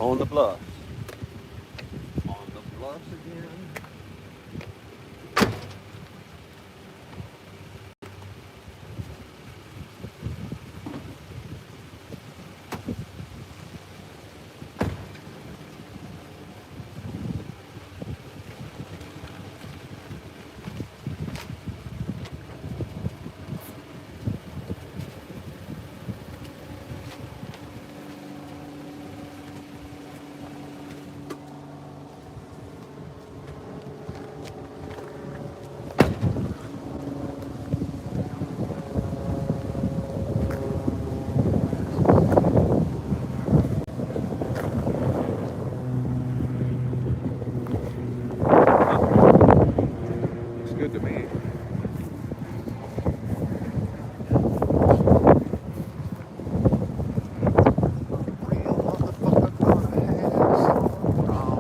On the bluff. On the bluffs again. Looks good to me. Real motherfucker gonna have some wrong.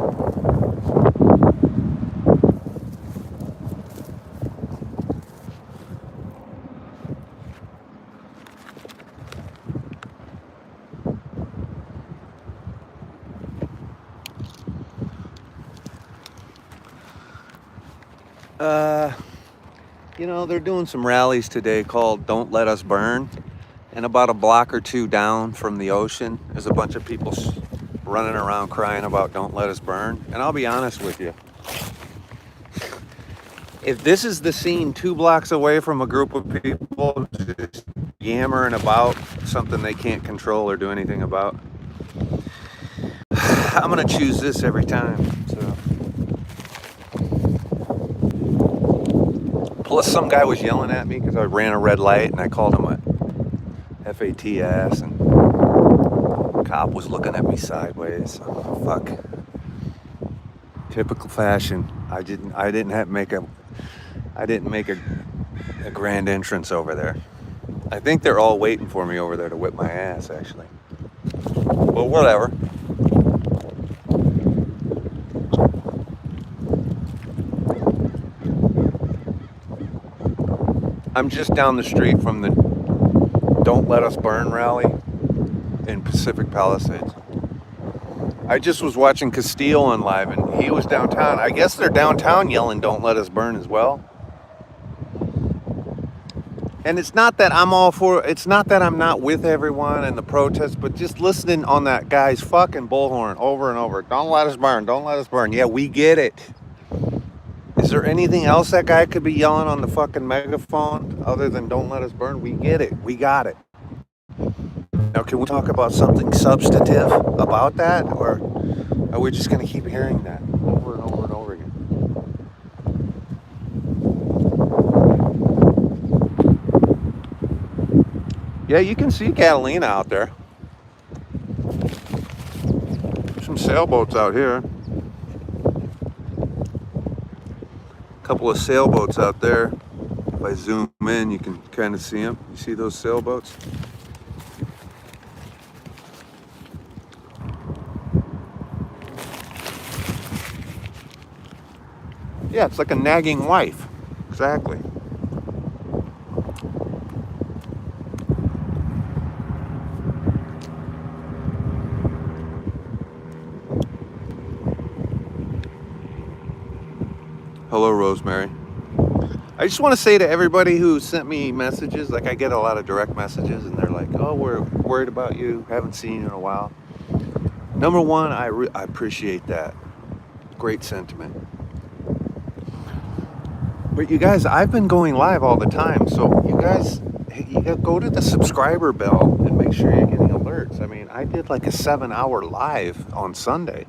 Uh, they're doing some rallies today called Don't Let Us Burn. And about a block or two down from the ocean, there's a bunch of people running around crying about Don't Let Us Burn. And I'll be honest with you. If this is the scene 2 blocks away from a group of people just yammering about something they can't control or do anything about, I'm going to choose this every time. So. Plus, some guy was yelling at me because I ran a red light and I called him a FAT ass, and the cop was looking at me sideways. So, fuck. Typical fashion. I didn't make a grand entrance over there. I think they're all waiting for me over there to whip my ass, actually. Well, whatever. I'm just down the street from the Don't Let Us Burn rally in Pacific Palisades. I just was watching Castile on live, and he was downtown. I guess they're downtown yelling Don't Let Us Burn as well. And it's not that I'm not with everyone in the protest, but just listening on that guy's fucking bullhorn over and over. Don't let us burn, don't let us burn. Yeah, we get it. Is there anything else that guy could be yelling on the fucking megaphone other than don't let us burn? We get it. We got it. Now, can we talk about something substantive about that? Or are we just going to keep hearing that over and over and over again? Yeah, you can see Catalina out there. There's some sailboats out here. Couple of sailboats out there. If I zoom in, you can kind of see them. You see those sailboats? Yeah, it's like a nagging wife. Exactly. Hello, Rosemary. I just want to say to everybody who sent me messages, like I get a lot of direct messages, and they're like, oh, we're worried about you, haven't seen you in a while. Number one, I appreciate that. Great sentiment. But you guys, I've been going live all the time, so you guys go to the subscriber bell and make sure you're getting alerts. I mean, I did like a 7-hour live on Sunday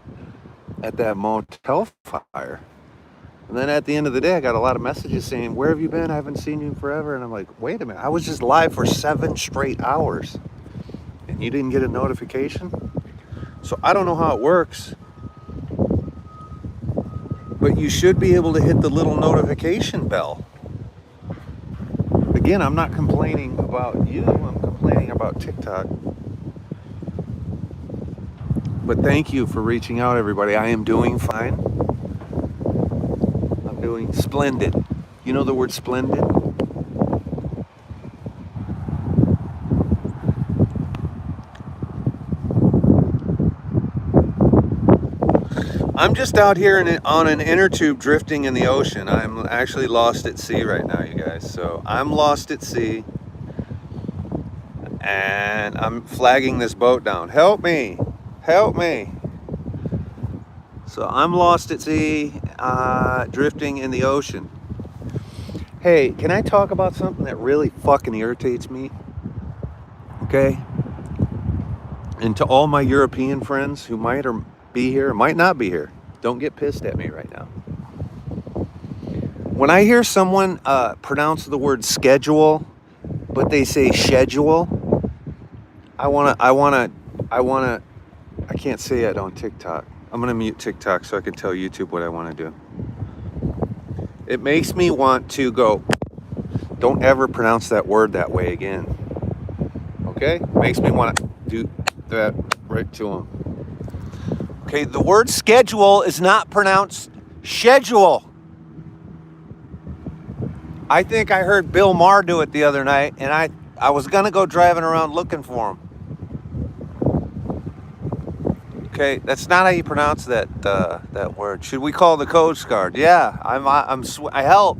at that motel fire. And then at the end of the day, I got a lot of messages saying, where have you been? I haven't seen you in forever. And I'm like, wait a minute. I was just live for 7 straight hours. And you didn't get a notification? So I don't know how it works. But you should be able to hit the little notification bell. Again, I'm not complaining about you. I'm complaining about TikTok. But thank you for reaching out, everybody. I am doing fine. Doing splendid. You know the word splendid? I'm just out here on an inner tube drifting in the ocean. I'm actually lost at sea right now, you guys. So I'm lost at sea and I'm flagging this boat down. Help me, help me. So I'm lost at sea, drifting in the ocean. Hey, can I talk about something that really fucking irritates me? Okay? And to all my European friends who might or be here, or might not be here, don't get pissed at me right now. When I hear someone pronounce the word schedule, but they say schedule, I can't say it on TikTok. I'm gonna mute TikTok so I can tell YouTube what I want to do. It makes me want to go, don't ever pronounce that word that way again. Okay? Makes me want to do that right to them. Okay, the word schedule is not pronounced schedule. I think I heard Bill Maher do it the other night, and I was going to go driving around looking for him. Okay, that's not how you pronounce that word. Should we call the Coast Guard? Yeah, I help.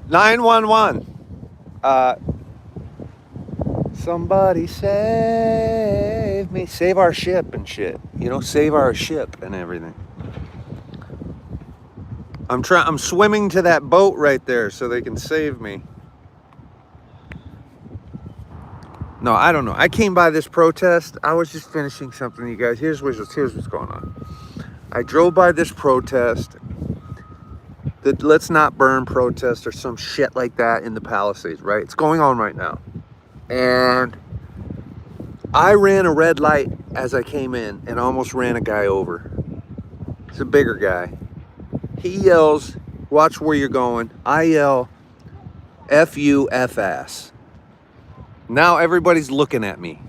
911. Somebody save me. Save our ship and shit. You know, save our ship and everything. I'm swimming to that boat right there so they can save me. No, I don't know. I came by this protest. I was just finishing something, you guys. Here's what's going on. I drove by this protest, the Let's Not Burn protest or some shit like that in the Palisades, right? It's going on right now. And I ran a red light as I came in and almost ran a guy over. It's a bigger guy. He yells, watch where you're going. I yell, F you, F ass. Now everybody's looking at me.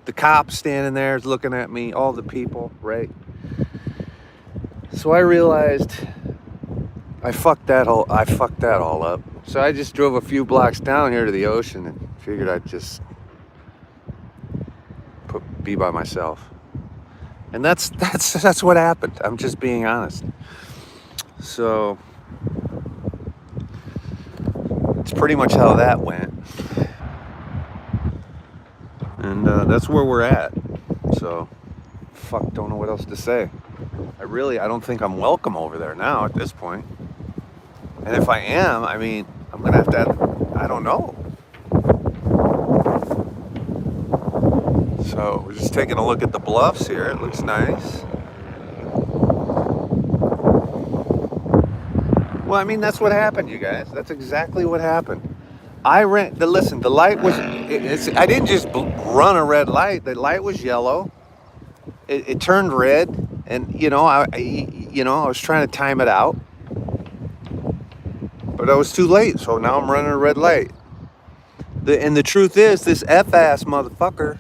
The cop standing there is looking at me, all the people, right? So I realized I fucked that all up. So I just drove a few blocks down here to the ocean and figured I'd just be by myself. And that's what happened. I'm just being honest. So it's pretty much how that went. And that's where we're at. So, fuck, don't know what else to say. I don't think I'm welcome over there now at this point. And if I am, I mean, I'm gonna have to, I don't know. So, we're just taking a look at the bluffs here. It looks nice. Well, I mean, that's what happened, you guys. That's exactly what happened. The light was, I didn't just run a red light. The light was yellow. It turned red, and I was trying to time it out, but I was too late. So now I'm running a red light. And the truth is, this F-ass motherfucker,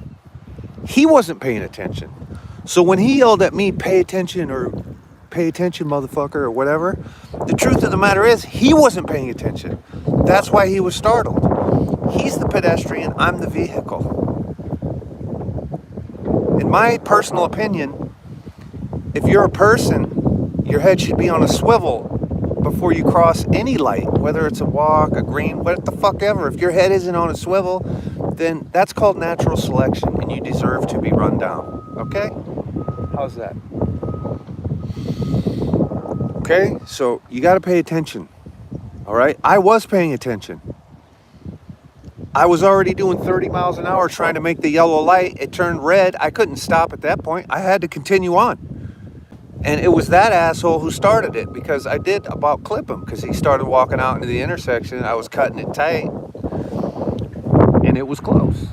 he wasn't paying attention. So when he yelled at me, pay attention, motherfucker, or whatever, the truth of the matter is, he wasn't paying attention. That's why he was startled. He's the pedestrian, I'm the vehicle. In my personal opinion, if you're a person, your head should be on a swivel before you cross any light, whether it's a walk, a green, what the fuck ever. If your head isn't on a swivel, then that's called natural selection, and you deserve to be run down. Okay? How's that? Okay? So you got to pay attention. All right? I was paying attention. I was already doing 30 miles an hour trying to make the yellow light. It turned red. I couldn't stop at that point. I had to continue on. And it was that asshole who started it, because I did about clip him, because he started walking out into the intersection. I was cutting it tight, and it was close.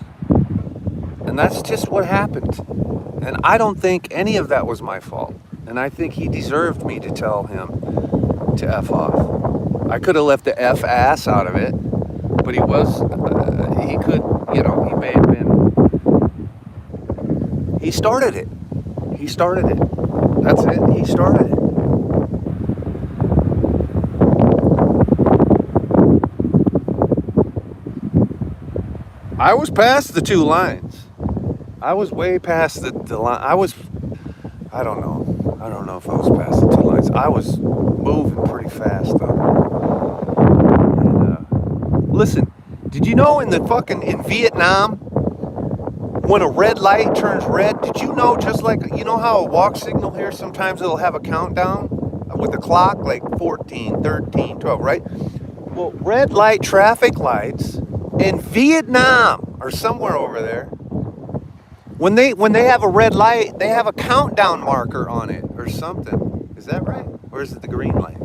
And that's just what happened. And I don't think any of that was my fault. And I think he deserved me to tell him to F off. I could have left the F ass out of it, but he may have been. He started it. That's it. He started it. I was past the two lines. I was way past the line. I don't know. I don't know if I was past the 2 lights. I was moving pretty fast though. And, listen, did you know in Vietnam, when a red light turns red, did you know just like, you know how a walk signal here, sometimes it'll have a countdown with a clock, like 14, 13, 12, right? Well, red light traffic lights in Vietnam or somewhere over there, when they have a red light, they have a countdown marker on it or something. Is that right? Or is it the green light?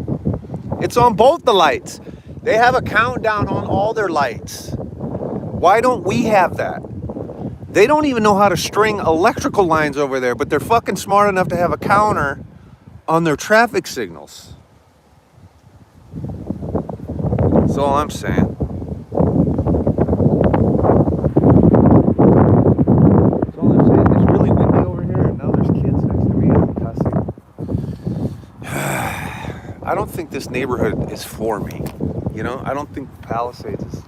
It's on both the lights. They have a countdown on all their lights. Why don't we have that? They don't even know how to string electrical lines over there, but they're fucking smart enough to have a counter on their traffic signals. That's all I'm saying. That's all I'm saying. It's really windy over here, and now there's kids next to me and cussing. I don't think this neighborhood is for me. You know, I don't think Palisades is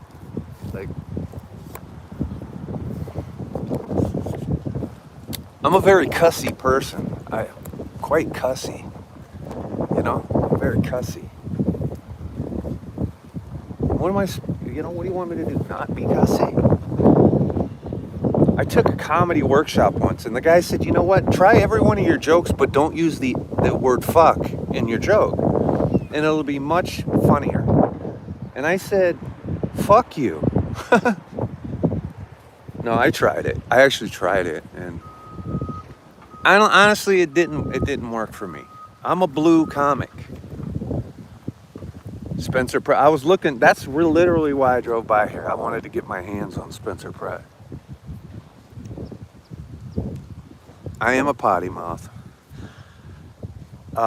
like. I'm a very cussy person. Quite cussy. You know, very cussy. What do you want me to do? Not be cussy? I took a comedy workshop once, and the guy said, you know what? Try every one of your jokes, but don't use the word fuck in your joke, and it'll be much funnier. And I said, fuck you. No, I tried it. I actually tried it, and honestly, it didn't work for me. I'm a blue comic. Spencer Pratt. I was looking. That's literally why I drove by here. I wanted to get my hands on Spencer Pratt. I am a potty mouth. Well,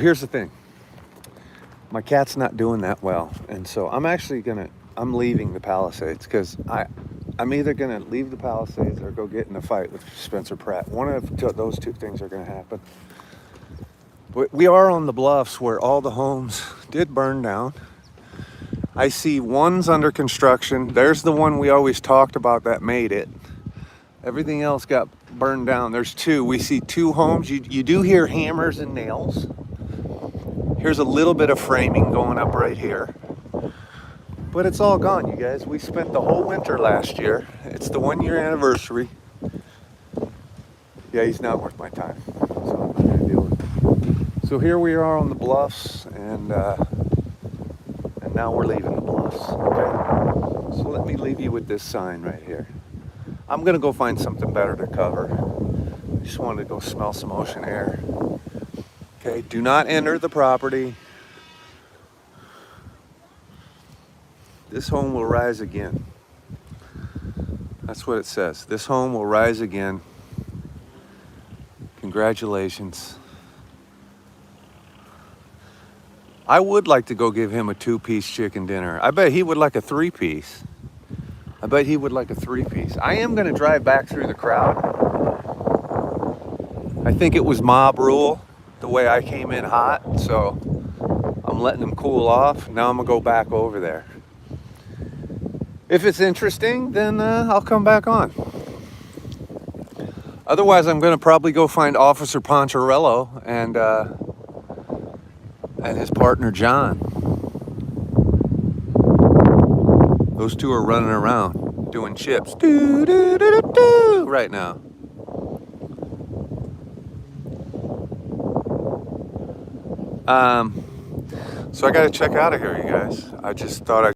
here's the thing. My cat's not doing that well, and so I'm leaving the Palisades because I'm either gonna leave the Palisades or go get in a fight with Spencer Pratt. One of those two things are gonna happen. We are on the bluffs where all the homes did burn down. I see one's under construction. There's the one we always talked about that made it. Everything else got burned down. There's two. We see two homes. You do hear hammers and nails. Here's a little bit of framing going up right here. But it's all gone, you guys. We spent the whole winter last year. It's the 1-year anniversary. Yeah, he's not worth my time. So I'm not gonna deal with it. So here we are on the bluffs, and now we're leaving the bluffs. Okay. So let me leave you with this sign right here. I'm gonna go find something better to cover. I just wanted to go smell some ocean air. Okay. Do not enter the property. This home will rise again. That's what it says. This home will rise again. Congratulations. I would like to go give him a 2-piece chicken dinner. I bet he would like a 3-piece. I am going to drive back through the crowd. I think it was mob rule, the way I came in hot, so I'm letting him cool off. Now I'm going to go back over there. If it's interesting, then I'll come back on. Otherwise, I'm going to probably go find Officer Poncherello and his partner, John. Those two are running around doing chips right now. So I got to check out of here, you guys. I just thought